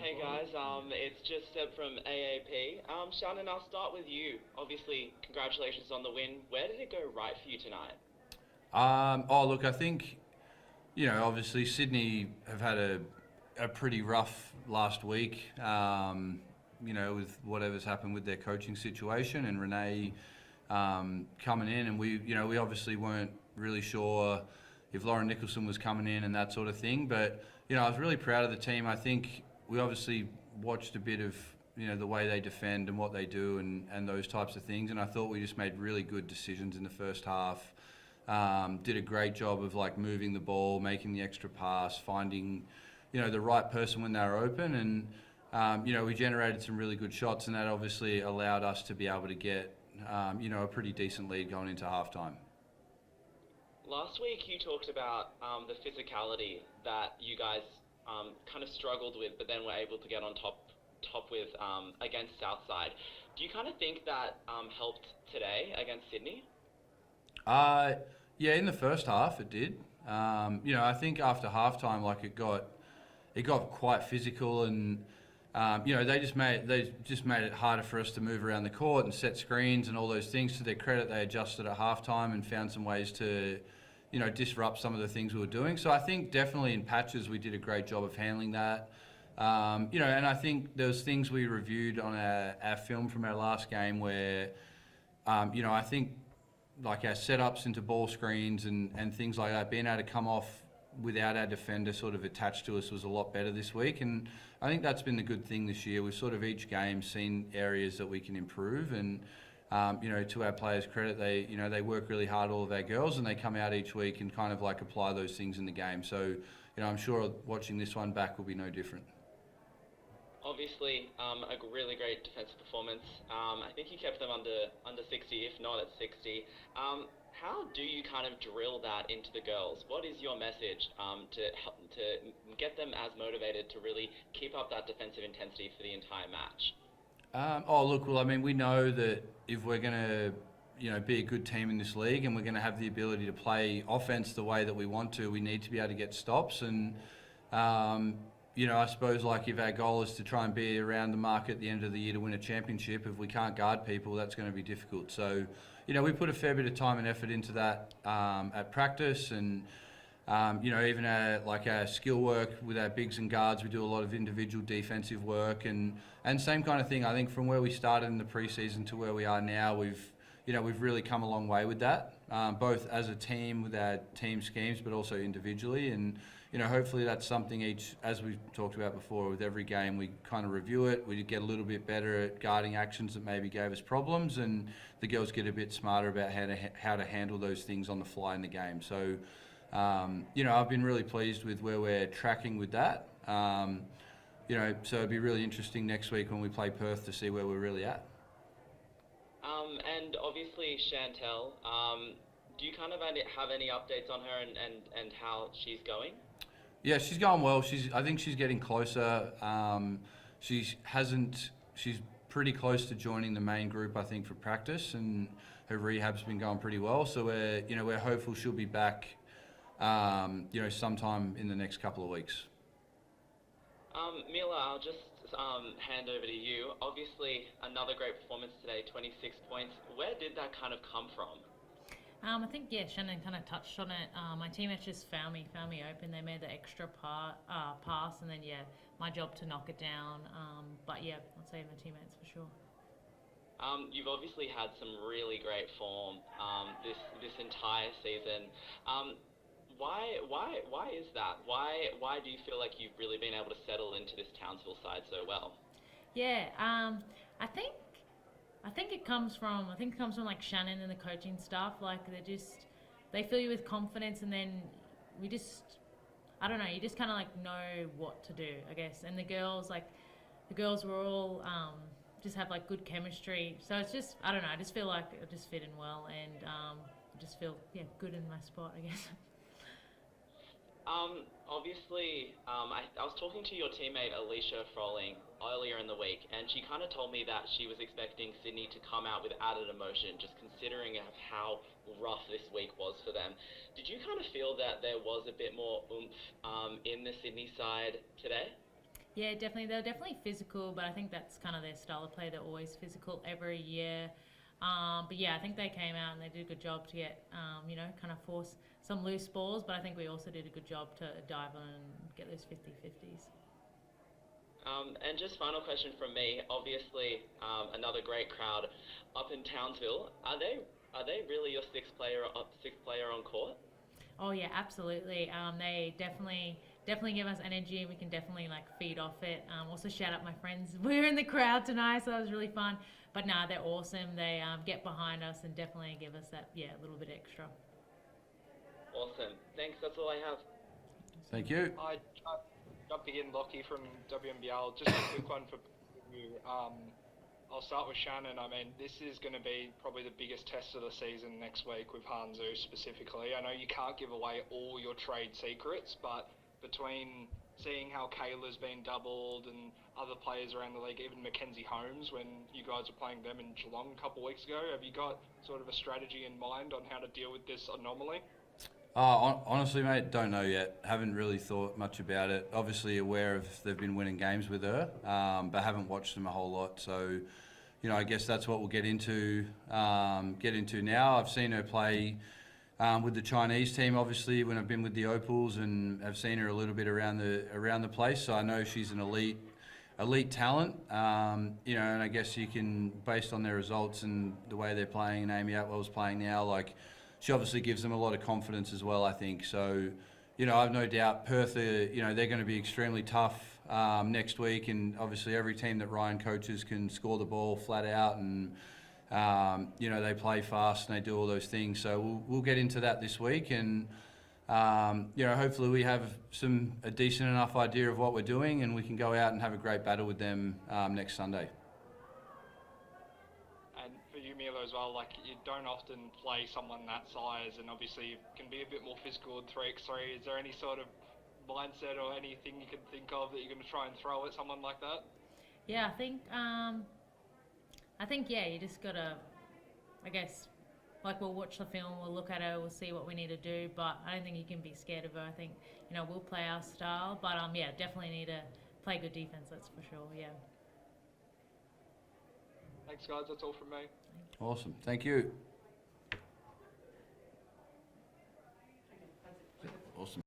Hey guys, it's just Seb from AAP. Shannon, I'll start with you. Obviously, congratulations on the win. Where did it go right for you tonight? Look, I think, obviously Sydney have had a pretty rough last week, with whatever's happened with their coaching situation and Renee coming in. And we obviously weren't really sure if Lauren Nicholson was coming in and that sort of thing. But, I was really proud of the team. I think we obviously watched a bit of, the way they defend and what they do and those types of things. And I thought we just made really good decisions in the first half. Did a great job of moving the ball, making the extra pass, finding the right person when they were open, and we generated some really good shots, and that obviously allowed us to be able to get a pretty decent lead going into halftime. Last week you talked about the physicality that you guys kind of struggled with, but then were able to get on top with against Southside. Do you kind of think that helped today against Sydney? Yeah, in the first half it did. I think after halftime, it got quite physical, and they just made it harder for us to move around the court and set screens and all those things. To their credit, they adjusted at halftime and found some ways to, disrupt some of the things we were doing. So I think definitely in patches we did a great job of handling that. And I think there was things we reviewed on our film from our last game where, I think like our setups into ball screens and things like that, being able to come off without our defender sort of attached to us was a lot better this week. And I think that's been the good thing this year. We've sort of each game seen areas that we can improve, and to our players' credit, they work really hard, all of our girls, and they come out each week and kind of apply those things in the game. So, I'm sure watching this one back will be no different. Obviously, a really great defensive performance. I think you kept them under 60, if not at 60. How do you kind of drill that into the girls? What is your message to get them as motivated to really keep up that defensive intensity for the entire match? Look, well, I mean, we know that if we're going to, be a good team in this league and we're going to have the ability to play offense the way that we want to, we need to be able to get stops. And, I suppose if our goal is to try and be around the mark at the end of the year to win a championship, if we can't guard people, that's going to be difficult. So, we put a fair bit of time and effort into that at practice, and even our skill work with our bigs and guards, we do a lot of individual defensive work, and same kind of thing. I think from where we started in the preseason to where we are now, we've really come a long way with that, both as a team with our team schemes, but also individually. And hopefully that's something as we talked about before, with every game we kind of review it. We get a little bit better at guarding actions that maybe gave us problems, and the girls get a bit smarter about how to handle those things on the fly in the game. So, I've been really pleased with where we're tracking with that. So it'd be really interesting next week when we play Perth to see where we're really at. And obviously Chantel, do you kind of have any updates on her and how she's going? Yeah, she's going well. I think she's getting closer. She's pretty close to joining the main group, I think, for practice, and her rehab's been going pretty well. So we're hopeful she'll be back, sometime in the next couple of weeks. Miela, I'll just hand over to you. Obviously, another great performance today, 26 points. Where did that kind of come from? I think, Shannon kind of touched on it. My teammates just found me open. They made the extra pass, and then, my job to knock it down. But, I'd say my teammates for sure. You've obviously had some really great form this entire season. Why is that? Why do you feel like you've really been able to settle into this Townsville side so well? Yeah, I think it comes from Shannon and the coaching staff. They fill you with confidence, and then we just, I don't know, you just kind of know what to do, I guess. And the girls were all just have good chemistry. So it's just, I don't know, I just feel like I just fit in well, and I just feel good in my spot, I guess. Obviously, I was talking to your teammate Alicia Froling earlier in the week, and she kind of told me that she was expecting Sydney to come out with added emotion, just considering of how rough this week was for them. Did you kind of feel that there was a bit more oomph in the Sydney side today? Yeah, definitely. They're definitely physical, but I think that's kind of their style of play. They're always physical every year. But yeah, I think they came out and they did a good job to get, kind of force some loose balls. But I think we also did a good job to dive on and get those 50-50s. And just final question from me. Obviously, another great crowd up in Townsville. Are they really your sixth player on court? Oh yeah, absolutely. They definitely give us energy, and we can definitely like feed off it. Also shout out my friends. We were in the crowd tonight, so that was really fun. But nah, they're awesome. They get behind us and definitely give us that little bit extra. Awesome. Thanks. That's all I have. Thank you. Jumping in, Lockie from WNBL. Just a quick one for you. I'll start with Shannon. I mean, this is going to be probably the biggest test of the season next week with Hanzu specifically. I know you can't give away all your trade secrets, but between seeing how Kayla's been doubled and other players around the league, even Mackenzie Holmes, when you guys were playing them in Geelong a couple of weeks ago, have you got sort of a strategy in mind on how to deal with this anomaly? Honestly, mate, don't know yet. Haven't really thought much about it. Obviously aware of they've been winning games with her, but haven't watched them a whole lot. So, I guess that's what we'll get into now. I've seen her play with the Chinese team, obviously, when I've been with the Opals, and I've seen her a little bit around the place. So I know she's an elite talent. And I guess you can, based on their results and the way they're playing, and Amy Atwell's playing now, like, she obviously gives them a lot of confidence as well, I think. So, I've no doubt Perth are, they're going to be extremely tough next week. And obviously every team that Ryan coaches can score the ball flat out, and, they play fast and they do all those things. So we'll get into that this week. And, hopefully we have a decent enough idea of what we're doing, and we can go out and have a great battle with them next Sunday. Miela as well, like, you don't often play someone that size, and obviously you can be a bit more physical in 3x3. Is there any sort of mindset or anything you can think of that you're going to try and throw at someone like that? Yeah, I think you just gotta, I guess, like, we'll watch the film, we'll look at her, we'll see what we need to do, but I don't think you can be scared of her. I think, we'll play our style, but definitely need to play good defense, that's for sure. Thanks, guys. That's all from me. Awesome. Thank you. Awesome.